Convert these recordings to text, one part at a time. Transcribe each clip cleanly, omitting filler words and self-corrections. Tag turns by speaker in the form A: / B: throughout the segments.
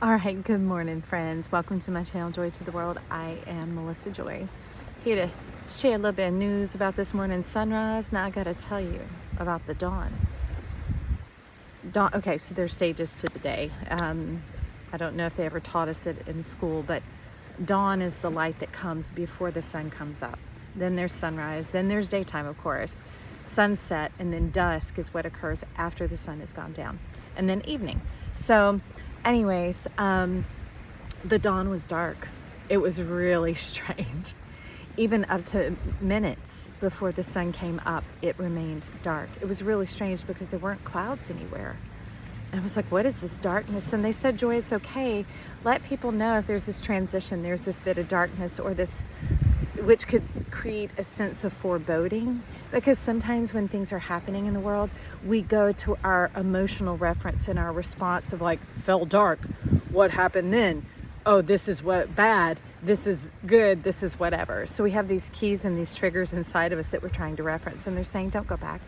A: All right, good morning, friends. Welcome to my channel, Joy to the World. I am Melissa Joy, here to share a little bit of news about this morning's sunrise. Now I got to tell you about the dawn. Okay, so there's stages to the day. I don't know if they ever taught us it in school, but dawn is the light that comes before the sun comes up. Then there's sunrise, then there's daytime, of course, sunset, and then dusk is what occurs after the sun has gone down, and then evening. So anyways, the dawn was dark. It was really strange. Even up to minutes before the sun came up, it remained dark. It was really strange because there weren't clouds anywhere. And I was like, what is this darkness? And they said, Joy, it's okay. Let people know if there's this transition, there's this bit of darkness or this, which could create a sense of foreboding. Because sometimes when things are happening in the world, we go to our emotional reference and our response of like, fell dark. What happened then? Oh, this is what bad. This is good. This is whatever. So we have these keys and these triggers inside of us that we're trying to reference. And they're saying, don't go back.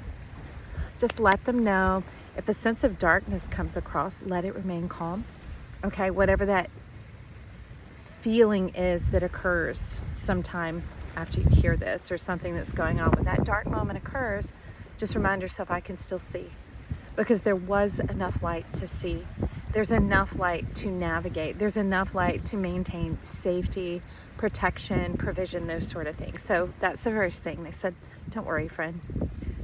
A: Just let them know. If a sense of darkness comes across, let it remain calm. Okay, whatever that feeling is that occurs sometime after you hear this or something that's going on, when that dark moment occurs, just remind yourself, I can still see, because there was enough light to see. There's enough light to navigate. There's enough light to maintain safety, protection, provision, those sort of things. So that's the first thing. They said, don't worry, friend.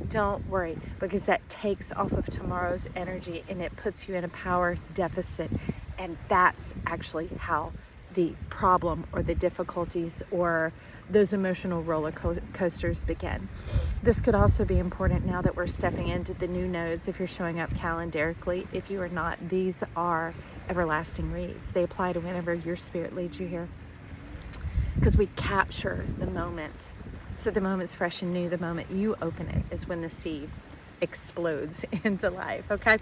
A: Don't worry, because that takes off of tomorrow's energy and it puts you in a power deficit. And that's actually how the problem or the difficulties or those emotional roller coasters begin. This could also be important now that we're stepping into the new nodes. If you're showing up calendarically, if you are not, these are everlasting reads. They apply to whenever your spirit leads you here, because we capture the moment. So the moment's fresh and new. The moment you open it is when the seed explodes into life. Okay.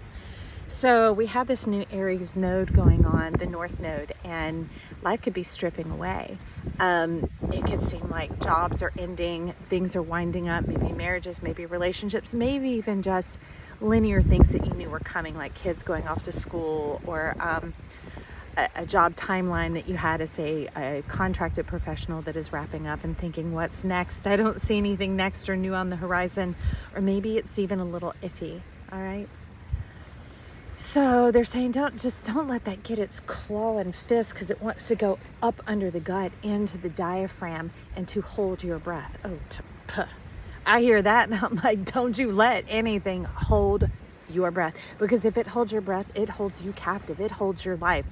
A: So we have this new Aries node going on, the North Node, and life could be stripping away. It could seem like jobs are ending, things are winding up, maybe marriages, maybe relationships, maybe even just linear things that you knew were coming, like kids going off to school, or a job timeline that you had as a contracted professional that is wrapping up and thinking, what's next? I don't see anything next or new on the horizon, or maybe it's even a little iffy. All right. So they're saying, don't let that get its claw and fist, because it wants to go up under the gut into the diaphragm and to hold your breath. I hear that and I'm like, don't you let anything hold your breath, because if it holds your breath, it holds you captive. It holds your life.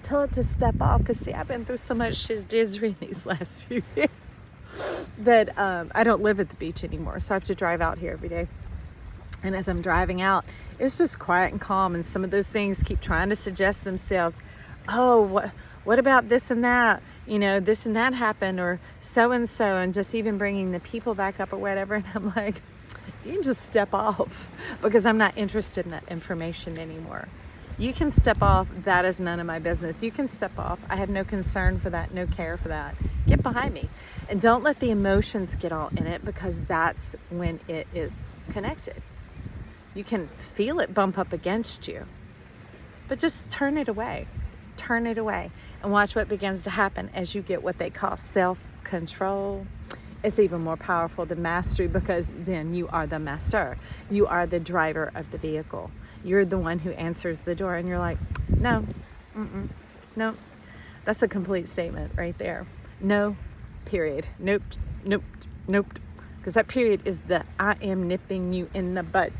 A: Tell it to step off, because see, I've been through so much shizdery these last few years that I don't live at the beach anymore, so I have to drive out here every day. And as I'm driving out, it's just quiet and calm. And some of those things keep trying to suggest themselves. Oh, what about this and that? You know, this and that happened, or so-and-so, and just even bringing the people back up or whatever. And I'm like, you can just step off, because I'm not interested in that information anymore. You can step off. That is none of my business. You can step off. I have no concern for that, no care for that. Get behind me. And don't let the emotions get all in it, because that's when it is connected. You can feel it bump up against you, but just turn it away. Turn it away and watch what begins to happen as you get what they call self-control. It's even more powerful than mastery, because then you are the master. You are the driver of the vehicle. You're the one who answers the door, and you're like, no, no. That's a complete statement right there. No, period. Nope. Because that period is the I am nipping you in the butt.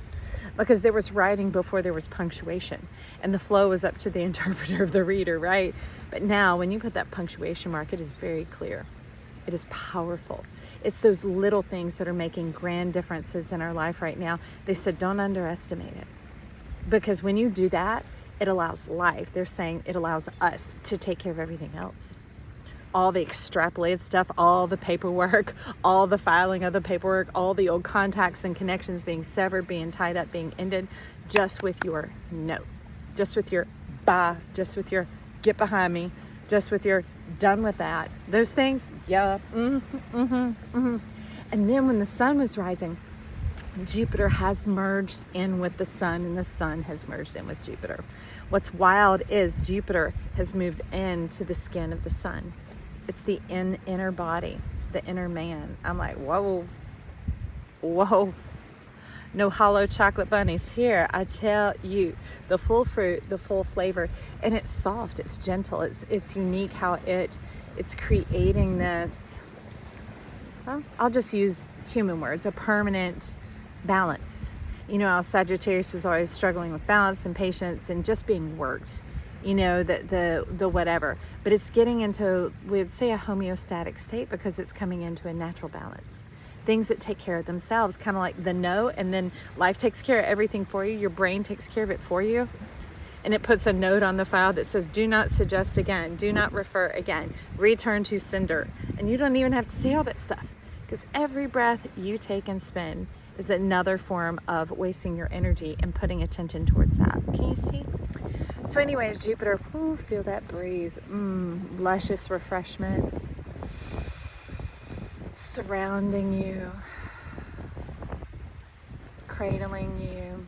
A: Because there was writing before there was punctuation, and the flow was up to the interpreter of the reader, right? But now when you put that punctuation mark, it is very clear. It is powerful. It's those little things that are making grand differences in our life right now. They said, don't underestimate it. Because when you do that, it allows life. They're saying it allows us to take care of everything else. All the extrapolated stuff, all the paperwork, all the filing of the paperwork, all the old contacts and connections being severed, being tied up, being ended, just with your no, just with your bye, just with your get behind me, just with your done with that. Those things, yeah, And then when the sun was rising, Jupiter has merged in with the sun, and the sun has merged in with Jupiter. What's wild is Jupiter has moved into the skin of the sun. It's the inner body, the inner man. I'm like, whoa, whoa. No hollow chocolate bunnies here. I tell you, the full fruit, the full flavor, and it's soft, it's gentle, it's unique how it's creating this, well, I'll just use human words, a permanent balance. You know how Sagittarius was always struggling with balance and patience and just being worked, you know, the whatever. But it's getting into, we'd say, a homeostatic state, because it's coming into a natural balance. Things that take care of themselves, kind of like the no, and then life takes care of everything for you. Your brain takes care of it for you. And it puts a note on the file that says, do not suggest again, do not refer again, return to sender. And you don't even have to say all that stuff, because every breath you take and spend is another form of wasting your energy and putting attention towards that. Can you see? So anyways, Jupiter, ooh, feel that breeze, luscious refreshment surrounding you, cradling you,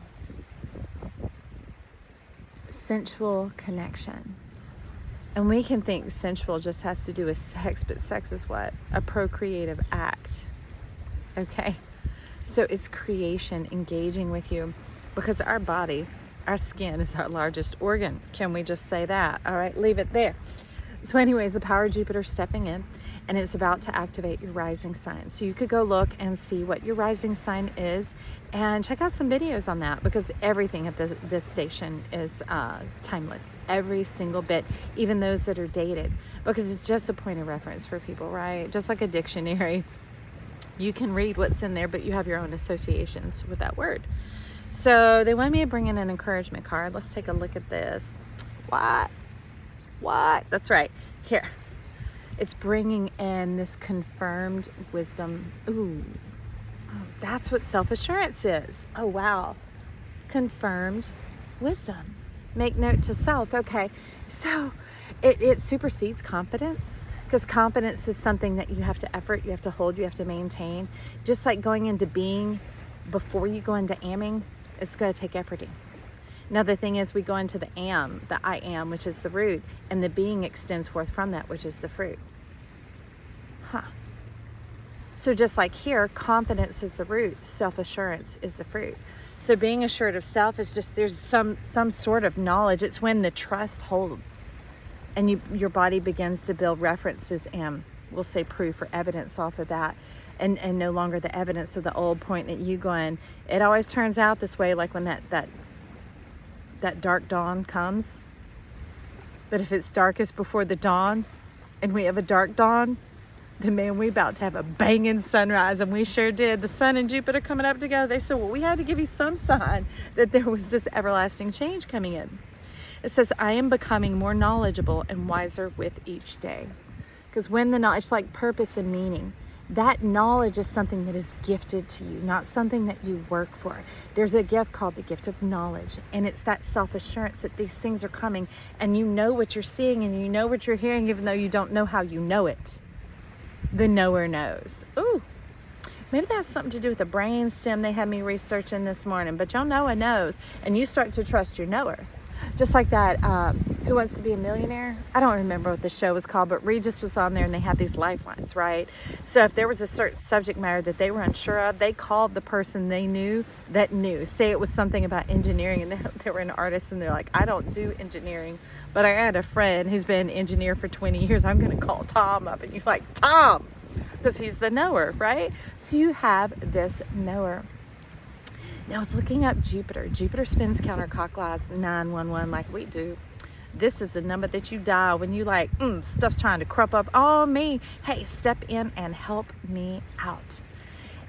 A: sensual connection. And we can think sensual just has to do with sex, but sex is what? A procreative act. Okay? So it's creation engaging with you, because our body, our skin is our largest organ. Can we just say that? All right, leave it there. So anyways, the power of Jupiter stepping in, and it's about to activate your rising sign. So you could go look and see what your rising sign is and check out some videos on that, because everything at this station is timeless. Every single bit, even those that are dated, because it's just a point of reference for people, right? Just like a dictionary. You can read what's in there, but you have your own associations with that word. So they want me to bring in an encouragement card. Let's take a look at this. What? That's right. Here. It's bringing in this confirmed wisdom. Ooh, that's what self-assurance is. Oh, wow. Confirmed wisdom. Make note to self. Okay. So it supersedes confidence, because confidence is something that you have to effort, you have to hold, you have to maintain. Just like going into being before you go into amming, it's going to take efforting. Now, the thing is, we go into the I am, which is the root, and the being extends forth from that, which is the fruit. So just like here, confidence is the root, self-assurance is the fruit. So being assured of self is just, there's some sort of knowledge. It's when the trust holds and your body begins to build references and, we'll say, proof or evidence off of that. And no longer the evidence of the old point that you go in. It always turns out this way, like when that dark dawn comes. But if it's darkest before the dawn and we have a dark dawn, then man, we about to have a banging sunrise. And we sure did. The sun and Jupiter coming up together. They said, well, we had to give you some sign that there was this everlasting change coming in. It says, I am becoming more knowledgeable and wiser with each day. Because when the knowledge, like purpose and meaning, that knowledge is something that is gifted to you, not something that you work for. There's a gift called the gift of knowledge, and it's that self-assurance that these things are coming, and you know what you're seeing and you know what you're hearing, even though you don't know how you know it. The knower knows. Ooh, maybe that's something to do with the brain stem they had me researching this morning, but y'all know a knows, and you start to trust your knower. Just like that, Who Wants to Be a Millionaire? I don't remember what the show was called, but Regis was on there and they had these lifelines, right? So if there was a certain subject matter that they were unsure of, they called the person they knew that knew. Say it was something about engineering, and they were an artist and they're like, I don't do engineering, but I had a friend who's been an engineer for 20 years. I'm going to call Tom up. And you're like, Tom, because he's the knower, right? So you have this knower. Now I was looking up Jupiter. Jupiter spins counterclockwise 911 like we do. This is the number that you dial when you like, stuff's trying to crop up on me. Hey, step in and help me out.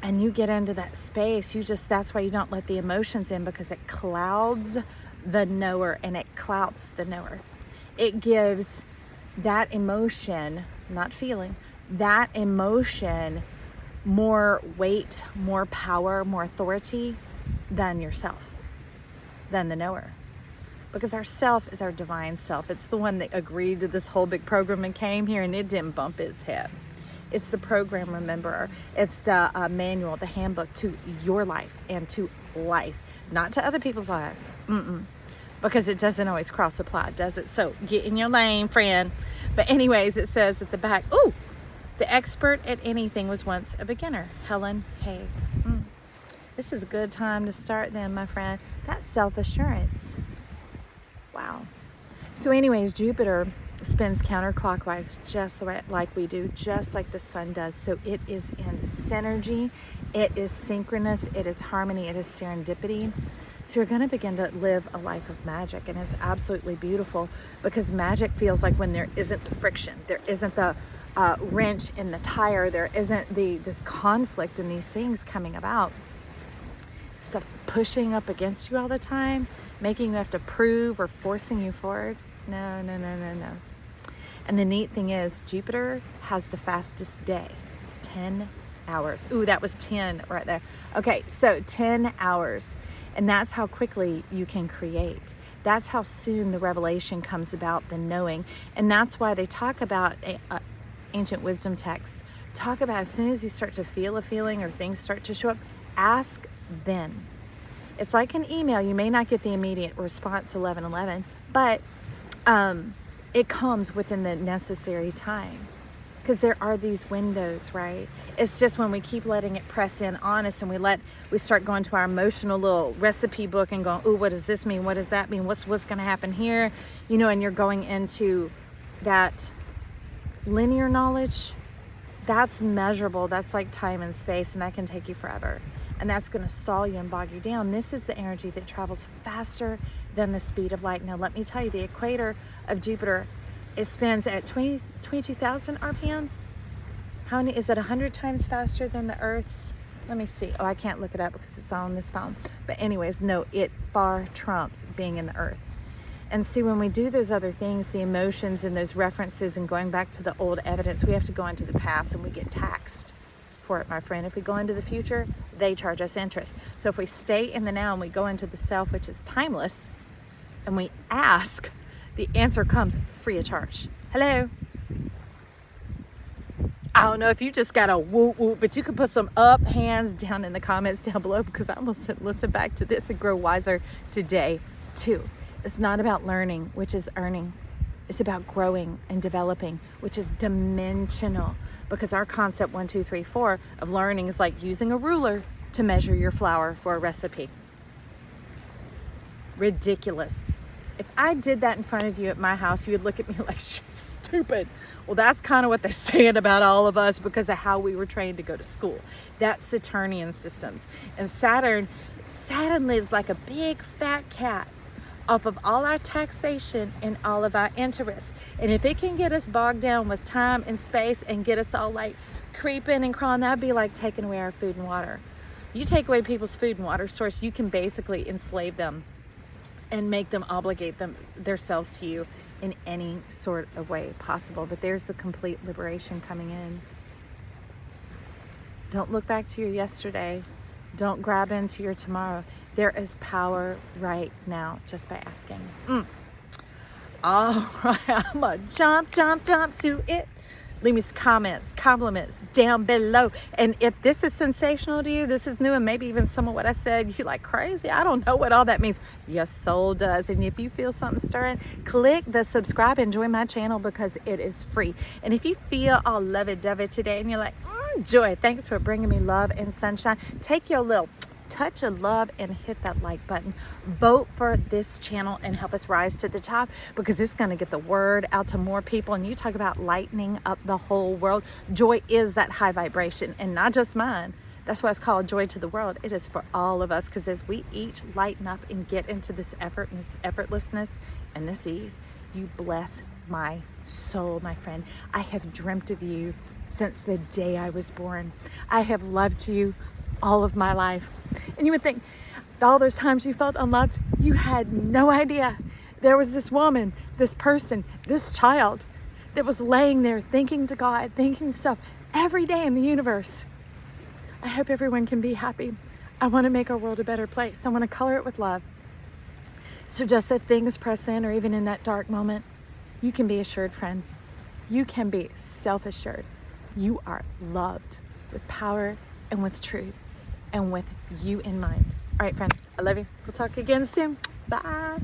A: And you get into that space. That's why you don't let the emotions in, because it clouds the knower and it clouts the knower. It gives that emotion, not feeling, that emotion more weight, more power, more authority than yourself, than the knower. Because our self is our divine self. It's the one that agreed to this whole big program and came here, and it didn't bump its head. It's the program rememberer. It's the manual, the handbook to your life and to life, not to other people's lives. Because it doesn't always cross apply, does it? So get in your lane, friend. But anyways, it says at the back, the expert at anything was once a beginner. Helen Hayes. This is a good time to start then, my friend. That's self-assurance. Wow. So anyways, Jupiter spins counterclockwise just like we do, just like the sun does. So it is in synergy, it is synchronous, it is harmony, it is serendipity. So you're going to begin to live a life of magic, and it's absolutely beautiful, because magic feels like when there isn't the friction, there isn't the wrench in the tire, there isn't this conflict and these things coming about, stuff pushing up against you all the time, making you have to prove or forcing you forward. No. And the neat thing is, Jupiter has the fastest day, 10 hours. Ooh, that was 10 right there. Okay, so 10 hours. And that's how quickly you can create. That's how soon the revelation comes about, the knowing. And that's why they talk about ancient wisdom texts. Talk about as soon as you start to feel a feeling or things start to show up, ask then. It's like an email. You may not get the immediate response 11:11, but it comes within the necessary time, because there are these windows, right? It's just when we keep letting it press in on us, and we start going to our emotional little recipe book and going, ooh, what does this mean? What does that mean? What's going to happen here? And you're going into that linear knowledge. That's measurable. That's like time and space, and that can take you forever. And that's going to stall you and bog you down. This is the energy that travels faster than the speed of light. Now, let me tell you, the equator of Jupiter, it spins at 22,000 RPMs. How many? Is it 100 times faster than the Earth's? Let me see. Oh, I can't look it up because it's on this phone. But anyways, no, it far trumps being in the Earth. And see, when we do those other things, the emotions and those references and going back to the old evidence, we have to go into the past, and we get taxed for it, my friend. If we go into the future, they charge us interest. So if we stay in the now and we go into the self, which is timeless, and we ask, the answer comes free of charge. Hello. I don't know if you just got a whoop whoop, but you can put some up hands down in the comments down below, because I'm going to listen back to this and grow wiser today too. It's not about learning, which is earning. It's about growing and developing, which is dimensional, because our concept 1, 2, 3, 4 of learning is like using a ruler to measure your flour for a recipe. Ridiculous. If I did that in front of you at my house, you would look at me like she's stupid. Well, that's kind of what they're saying about all of us, because of how we were trained to go to school. That's Saturnian systems. And Saturn lives like a big fat cat off of all our taxation and all of our interests. And if it can get us bogged down with time and space and get us all like creeping and crawling, that'd be like taking away our food and water. You take away people's food and water source, you can basically enslave them and make them obligate themselves to you in any sort of way possible. But there's the complete liberation coming in. Don't look back to your yesterday. Don't grab into your tomorrow. There is power right now just by asking. All right, I'm gonna jump to it. Leave me some comments, compliments down below. And if this is sensational to you, this is new, and maybe even some of what I said, you like crazy, I don't know what all that means. Your soul does. And if you feel something stirring, click the subscribe and join my channel, because it is free. And if you feel all lovey-dovey today and you're like, Joy, thanks for bringing me love and sunshine, take your little touch of love and hit that like button. Vote for this channel and help us rise to the top, because it's going to get the word out to more people. And you talk about lightening up the whole world. Joy is that high vibration, and not just mine. That's why it's called Joy to the World. It is for all of us, because as we each lighten up and get into this effort and this effortlessness and this ease, you bless my soul, my friend. I have dreamt of you since the day I was born. I have loved you all of my life. And you would think, all those times you felt unloved, you had no idea. There was this woman, this person, this child that was laying there thinking to God, thinking stuff every day in the universe. I hope everyone can be happy. I want to make our world a better place. I want to color it with love. So just if things press in, or even in that dark moment, you can be assured, friend. You can be self-assured. You are loved with power and with truth and with you in mind. All right, friends, I love you. We'll talk again soon. Bye.